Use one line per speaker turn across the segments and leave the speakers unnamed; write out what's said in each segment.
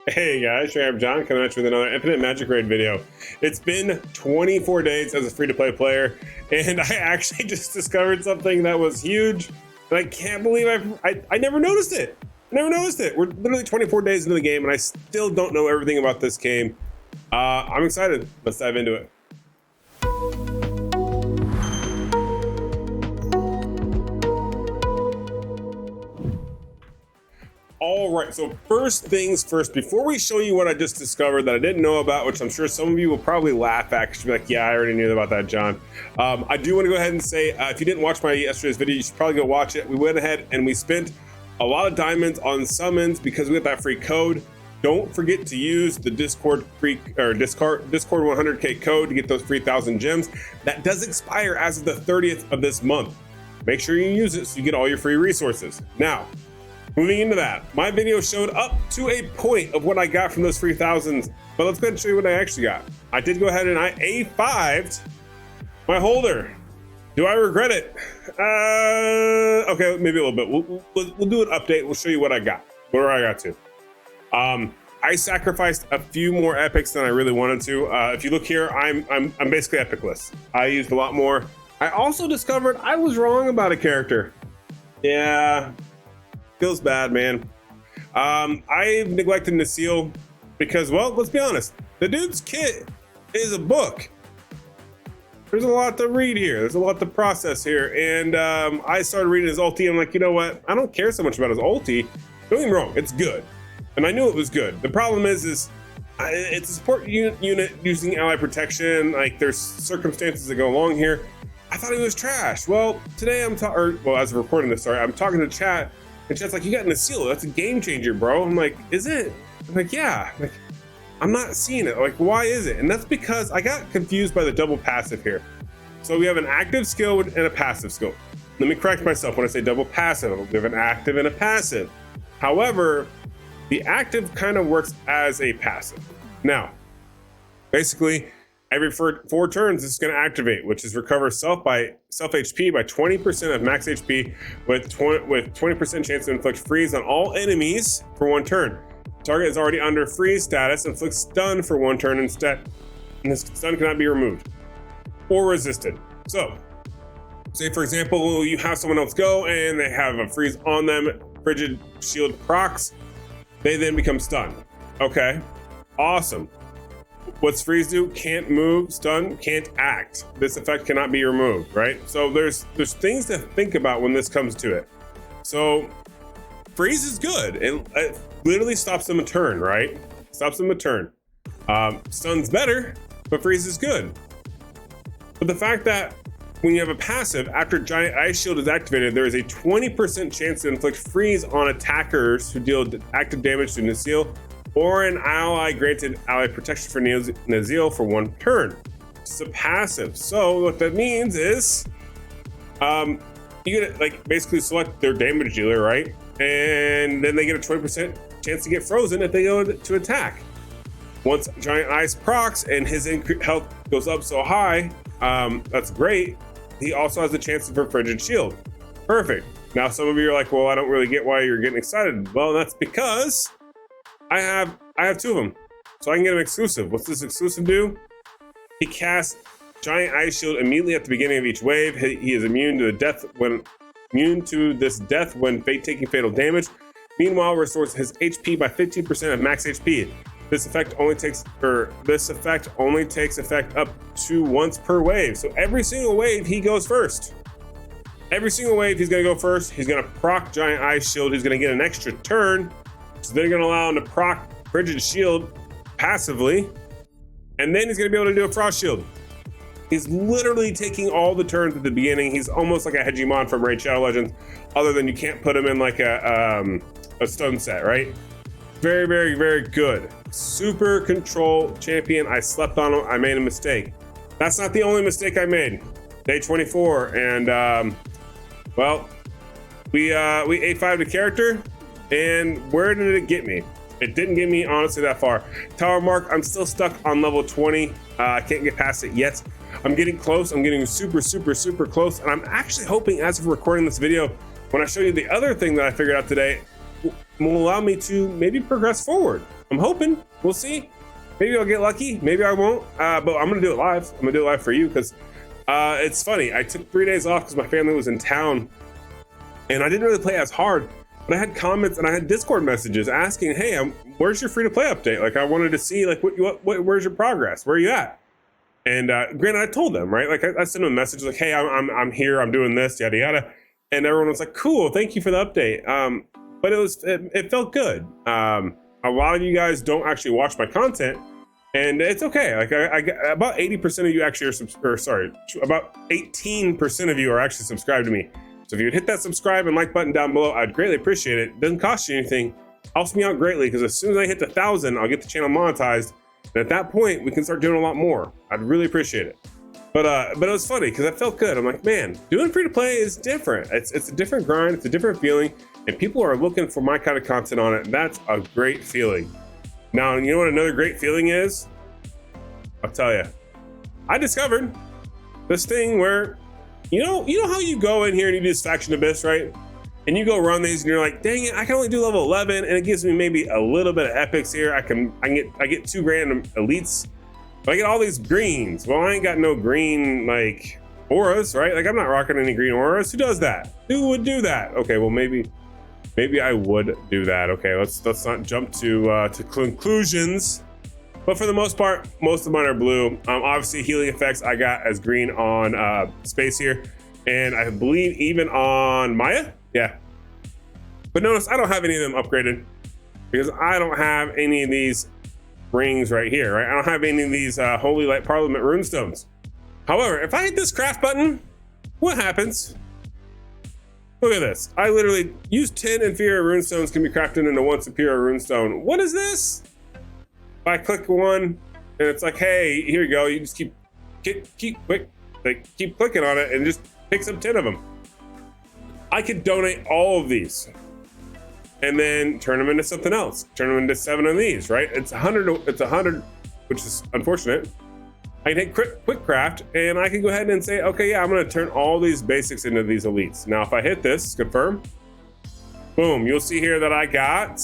Hey guys, I'm John coming at you with another Infinite Magicraid video. It's been 24 days as a free-to-play player, and I actually just discovered something that was huge, and I can't believe I never noticed it. I never noticed it. We're literally 24 days into the game, and I still don't know everything about this game. I'm excited. Let's dive into it. All right, so first things first, before we show you what I just discovered that I didn't know about, which I'm sure some of you will probably laugh at because you'll be like, yeah, I already knew about that, John. I do want to go ahead and say, if you didn't watch my yesterday's video, you should probably go watch it. We went ahead and we spent a lot of diamonds on summons because we got that free code. Don't forget to use the Discord 100K code to get those free 1,000 gems. That does expire as of the 30th of this month. Make sure you use it so you get all your free resources. Now, moving into that, my video showed up to a point of what I got from those free thousands, but let's go ahead and show you what I actually got. I did go ahead and I A5'd my holder. Do I regret it? Okay, maybe a little bit. We'll do an update. We'll show you what I got, where I got to. I sacrificed a few more epics than I really wanted to. If you look here, I'm basically epicless. I used a lot more. I also discovered I was wrong about a character. Yeah. Feels bad, man. I've neglected Naziel because, well, let's be honest. The dude's kit is a book. There's a lot to read here. There's a lot to process here. And I started reading his ulti. I'm like, you know what? I don't care so much about his ulti. Don't get me wrong. It's good. And I knew it was good. The problem is it's a support unit using ally protection. Like, there's circumstances that go along here. I thought he was trash. Well, today as of recording this, sorry, I'm talking to chat. And chat's like, you got Naziel, that's a game changer, bro. I'm like, is it? I'm like, yeah. Like, I'm not seeing it. Like, why is it? And that's because I got confused by the double passive here. So we have an active skill and a passive skill. Let me correct myself when I say double passive. We have an active and a passive. However, the active kind of works as a passive. Now, basically, every 4 turns, this is going to activate, which is recover self HP by 20% of max HP with 20% chance to inflict freeze on all enemies for 1 turn. Target is already under freeze status, inflicts stun for 1 turn instead, and this stun cannot be removed or resisted. So, say for example, you have someone else go and they have a freeze on them, frigid shield procs, they then become stunned. Okay, awesome. What's freeze do? Can't move, stun, can't act. This effect cannot be removed, right? So there's things to think about when this comes to it. So freeze is good. It literally stops them a turn, right? Stops them a turn. Stun's better, but freeze is good. But the fact that when you have a passive, after Giant Ice Shield is activated, there is a 20% chance to inflict freeze on attackers who deal active damage to Naziel, or an ally granted ally protection for Naziel for 1 turn. It's a passive. So what that means is, you get like basically select their damage dealer, right? And then they get a 20% chance to get frozen if they go to attack. Once Giant Ice procs and his health goes up so high, that's great. He also has a chance for Frigid Shield. Perfect. Now some of you are like, well, I don't really get why you're getting excited. Well, that's because I have 2 of them, so I can get an exclusive. What's this exclusive do? He casts Giant Ice Shield immediately at the beginning of each wave. He is immune to this death when taking fatal damage. Meanwhile, restores his HP by 15% of max HP. This effect only takes effect up to once per wave. So every single wave he goes first. Every single wave he's gonna go first. He's gonna proc Giant Ice Shield. He's gonna get an extra turn. So they're going to allow him to proc Frigid Shield passively, and then he's going to be able to do a Frost Shield. He's literally taking all the turns at the beginning. He's almost like a Hegemon from Raid Shadow Legends, other than you can't put him in like a stun set, right? Very, very, very good. Super control champion. I slept on him. I made a mistake. That's not the only mistake I made. Day 24, and well, we A5'd the character. And where did it get me? It didn't get me, honestly, that far. Tower Mark, I'm still stuck on level 20. I can't get past it yet. I'm getting close. I'm getting super, super, super close. And I'm actually hoping, as of recording this video, when I show you the other thing that I figured out today, will allow me to maybe progress forward. I'm hoping. We'll see. Maybe I'll get lucky. Maybe I won't. But I'm gonna do it live. I'm gonna do it live for you because it's funny. I took 3 days off because my family was in town, and I didn't really play as hard. But I had comments and I had Discord messages asking, "Hey, where's your free-to-play update? Like, I wanted to see like where's your progress? Where are you at?" And granted, I told them, right? Like, I sent them a message like, "Hey, I'm here. I'm doing this, yada yada," and everyone was like, "Cool, thank you for the update." But it felt good. A lot of you guys don't actually watch my content, and it's okay. Like, I about 80% of you actually are about 18% of you are actually subscribed to me. So if you would hit that subscribe and like button down below, I'd greatly appreciate it. It doesn't cost you anything. Helps me out greatly because as soon as I hit the 1,000, I'll get the channel monetized. And at that point, we can start doing a lot more. I'd really appreciate it. But it was funny because I felt good. I'm like, man, doing free to play is different. It's a different grind. It's a different feeling. And people are looking for my kind of content on it. And that's a great feeling. Now, you know what another great feeling is? I'll tell you. I discovered this thing where, you know how you go in here and you do this Faction Abyss, right? And you go run these and you're like, dang it, I can only do level 11 and it gives me maybe a little bit of epics here. I get 2 grand elites, but I get all these greens. Well, I ain't got no green like auras, right? Like, I'm not rocking any green auras. Who does that? Who would do that? Okay, well maybe I would do that. Okay, let's not jump to conclusions. But for the most part, most of mine are blue. Obviously, healing effects I got as green on space here, and I believe even on Maya. Yeah. But notice I don't have any of them upgraded because I don't have any of these rings right here, right? I don't have any of these Holy Light Parliament runestones. However, if I hit this craft button, what happens? Look at this. I literally use 10 inferior runestones can be crafted into 1 superior runestone. What is this? If I click one and it's like, hey, here you go. You just keep clicking on it and just picks up 10 of them. I could donate all of these and then turn them into something else. Turn them into 7 of these, right? It's 100, which is unfortunate. I can hit quick craft and I can go ahead and say, okay, yeah, I'm gonna turn all these basics into these elites. Now, if I hit this, confirm, boom, you'll see here that I got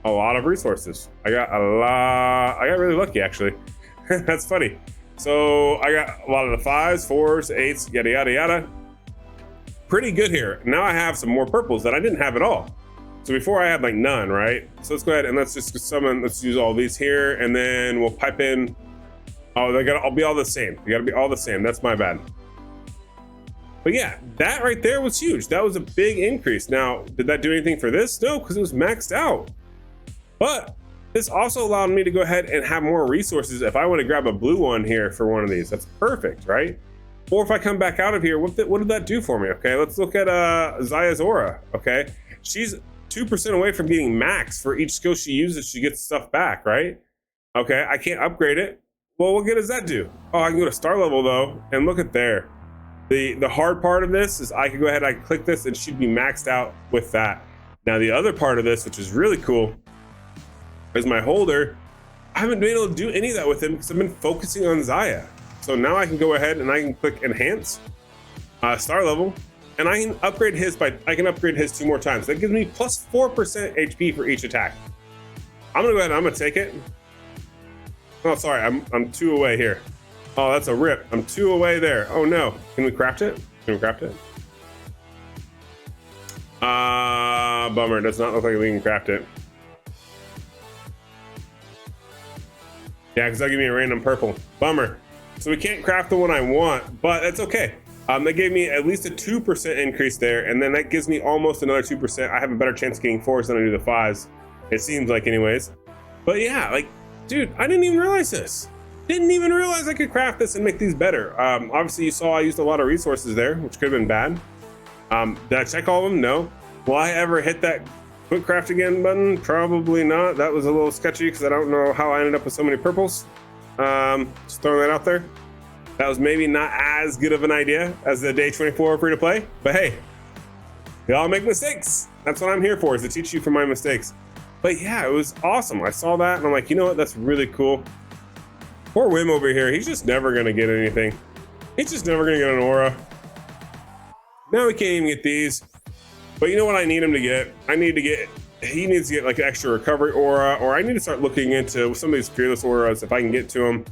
a lot of resources. I got really lucky actually. That's funny. So I got a lot of the 5s, 4s, 8s, yada, yada, yada. Pretty good here. Now I have some more purples that I didn't have at all. So before I had like none, right? So let's go ahead and let's just summon, let's use all these here and then we'll pipe in. Oh, they gotta all be all the same. They gotta be all the same. That's my bad. But yeah, that right there was huge. That was a big increase. Now, did that do anything for this? No, because it was maxed out. But this also allowed me to go ahead and have more resources if I want to grab a blue one here for one of these. That's perfect, right? Or if I come back out of here, what did that do for me? Okay, let's look at Zaya's aura. Okay, she's 2% away from getting max for each skill she uses. She gets stuff back, right? Okay, I can't upgrade it. Well, what good does that do? Oh, I can go to star level though, and look at there. The hard part of this is I can go ahead, I can click this, and she'd be maxed out with that. Now the other part of this, which is really cool, is my holder. I haven't been able to do any of that with him because I've been focusing on Zaya. So now I can go ahead and I can click enhance, star level, and I can upgrade his 2 more times. That gives me plus 4% HP for each attack. I'm gonna go ahead and I'm gonna take it. Oh, sorry, I'm 2 away here. Oh, that's a rip. I'm 2 away there. Oh no, can we craft it? Can we craft it? Bummer, does not look like we can craft it. Yeah, because that'll give me a random purple. Bummer. So we can't craft the one I want, but that's okay. They gave me at least a 2% increase there, and then that gives me almost another 2%. I have a better chance of getting 4s than I do the 5s. It seems like anyways. But yeah, like, dude, I didn't even realize this. Didn't even realize I could craft this and make these better. Obviously you saw I used a lot of resources there, which could have been bad. Did I check all of them? No. Will I ever hit that quick craft again button? Probably not. That was a little sketchy because I don't know how I ended up with so many purples. Just throwing that out there. That was maybe not as good of an idea as the day 24 free to play, but hey, we all make mistakes. That's what I'm here for, is to teach you from my mistakes. But yeah, it was awesome. I saw that and I'm like, you know what? That's really cool. Poor Wim over here. He's just never going to get anything. He's just never going to get an aura. Now we can't even get these. But you know what I need him to get? I need to get he needs to get like an extra recovery aura, or I need to start looking into some of these fearless auras if I can get to them,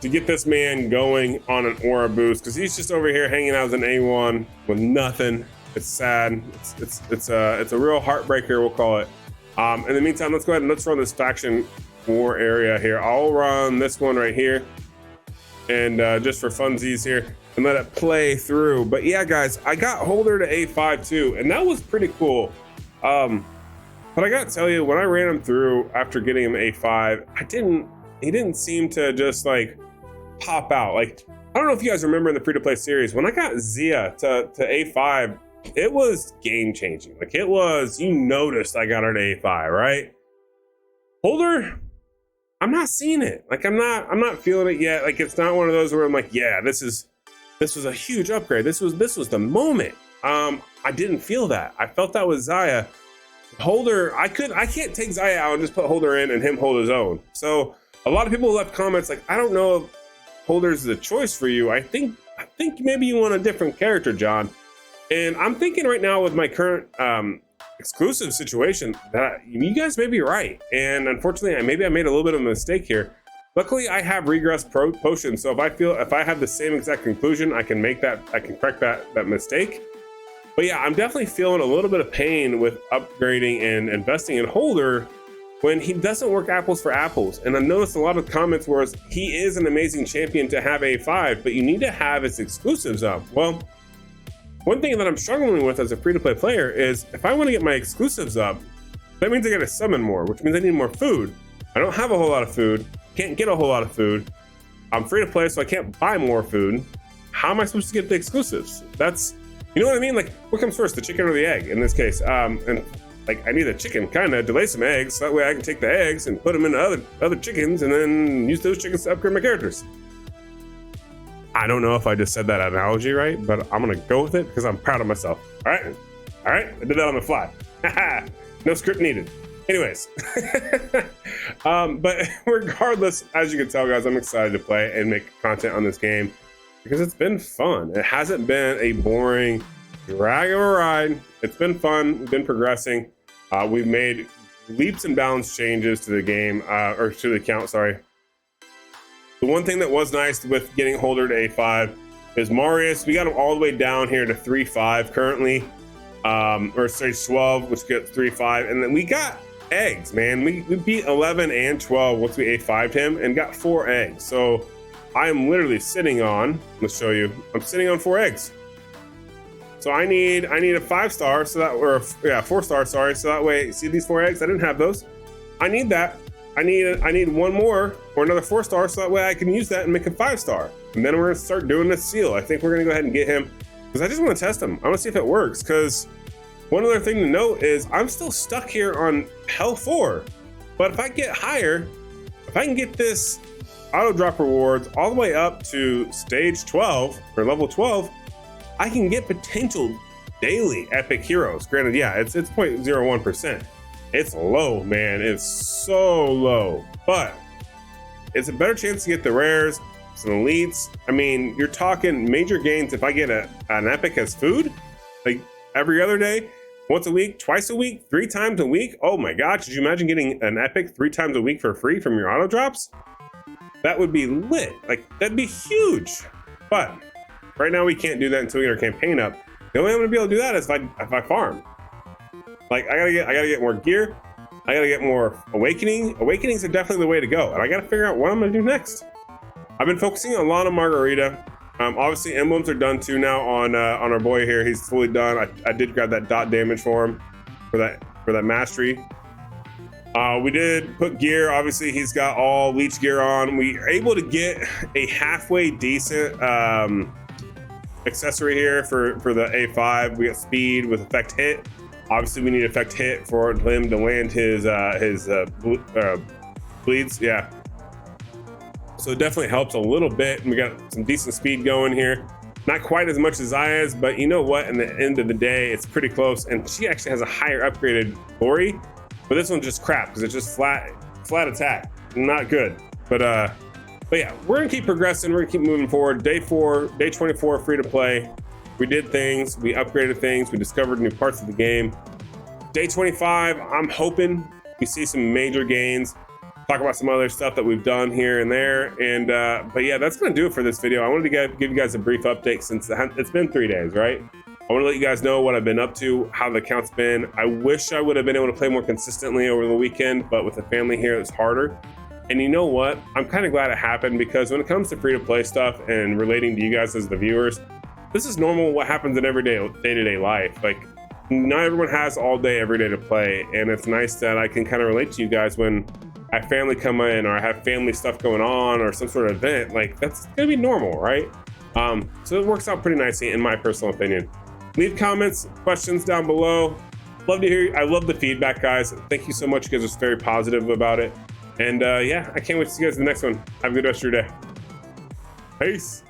to get this man going on an aura boost, because he's just over here hanging out as an A1 with nothing. It's sad. It's a real heartbreaker, we'll call it. In the meantime, let's go ahead and let's run this faction war area here. I'll run this one right here, and just for funsies here, and let it play through. But yeah, guys, I got Holder to A5 too, and that was pretty cool. But I gotta tell you, when I ran him through after getting him A5, he didn't seem to just like pop out. Like, I don't know if you guys remember in the free-to-play series, when I got Zia to A5, it was game-changing. Like, it was, you noticed I got her to A5, right? Holder, I'm not seeing it. Like, I'm not feeling it yet. Like, it's not one of those where I'm like, yeah, this was a huge upgrade. This was the moment. I didn't feel that. I felt that with Zaya. Holder, I can't take Zaya out and just put Holder in and him hold his own. So a lot of people left comments like, I don't know if Holder's the choice for you. I think maybe you want a different character, John. And I'm thinking right now with my current exclusive situation that you guys may be right. And unfortunately, maybe I made a little bit of a mistake here. Luckily, I have regress potion, so if I have the same exact conclusion, I can correct that mistake. But yeah, I'm definitely feeling a little bit of pain with upgrading and investing in Holder when he doesn't work apples for apples. And I've noticed a lot of comments where he is an amazing champion to have A5, but you need to have his exclusives up. Well, one thing that I'm struggling with as a free-to-play player is if I want to get my exclusives up, that means I gotta summon more, which means I need more food. I don't have a whole lot of food, can't get a whole lot of food. I'm free to play, so I can't buy more food. How am I supposed to get the exclusives? You know what I mean? Like, what comes first, the chicken or the egg in this case? And like, I need the chicken kind of to lay some eggs, so that way I can take the eggs and put them into other chickens and then use those chickens to upgrade my characters. I don't know if I just said that analogy right, but I'm gonna go with it because I'm proud of myself. All right, I did that on the fly. No script needed. Anyways, but regardless, as you can tell, guys, I'm excited to play and make content on this game because it's been fun. It hasn't been a boring drag of a ride. It's been fun. We've been progressing. We've made leaps and bounds changes to the game, or to the account, sorry. The one thing that was nice with getting Holder to A5 is Marius. We got him all the way down here to 3-5 currently, or stage 12, which gets 3-5. And then we got eggs, man. We beat 11 and 12 once we A5'd him and got 4 eggs. So I am literally sitting on, let's show you, I'm sitting on 4 eggs. So I need a 5-star, so that, or yeah, 4-star, sorry. So that way, see these 4 eggs? I didn't have those. I need that. I need one more or another 4-star, so that way I can use that and make a 5-star. And then we're gonna start doing this seal. I think we're gonna go ahead and get him because I just want to test him. I want to see if it works. Because one other thing to note is I'm still stuck here on Hell 4. But if I get higher, if I can get this auto drop rewards all the way up to stage 12 or level 12, I can get potential daily epic heroes. Granted, yeah, it's 0.01%. It's low, man. It's so low, but it's a better chance to get the rares, some elites. I mean, you're talking major gains if I get an epic as food, like every other day, once a week, twice a week, 3 times a week. Oh my God, could you imagine getting an epic 3 times a week for free from your auto drops? That would be lit. Like, that'd be huge. But right now we can't do that until we get our campaign up. The only way I'm gonna be able to do that is if I farm. Like, I gotta get more gear. I gotta get more awakening. Awakenings are definitely the way to go. And I gotta figure out what I'm gonna do next. I've been focusing on Lana Margarita. Obviously emblems are done too now on our boy here. He's fully done. I did grab that dot damage for him for that mastery. We did put gear. Obviously he's got all leech gear on. We are able to get a halfway decent accessory here for the A5. We got speed with effect hit. Obviously, we need effect hit for him to land his bleeds. Yeah. So it definitely helps a little bit. And we got some decent speed going here. Not quite as much as Zaya's, but you know what? In the end of the day, it's pretty close. And she actually has a higher upgraded glory, but this one's just crap because it's just flat attack. Not good. But yeah, we're gonna keep progressing. We're gonna keep moving forward. Day 24, free to play. We did things, we upgraded things, we discovered new parts of the game. Day 25, I'm hoping we see some major gains. Talk about some other stuff that we've done here and there. And but yeah, that's gonna do it for this video. I wanted to give you guys a brief update since it's been 3 days, right? I want to let you guys know what I've been up to, how the account's been. I wish I would have been able to play more consistently over the weekend, but with the family here, it's harder. And you know what? I'm kind of glad it happened, because when it comes to free-to-play stuff and relating to you guys as the viewers, this is normal what happens in everyday day-to-day life. Like, not everyone has all day every day to play, and it's nice that I can kind of relate to you guys when I have family come in, or I have family stuff going on, or some sort of event. Like, that's gonna be normal, right? So it works out pretty nicely in my personal opinion. Leave comments, questions down below. Love to hear. I love the feedback, guys. Thank you so much. You guys are very positive about it. And yeah, I can't wait to see you guys in the next one. Have a good rest of your day. Peace.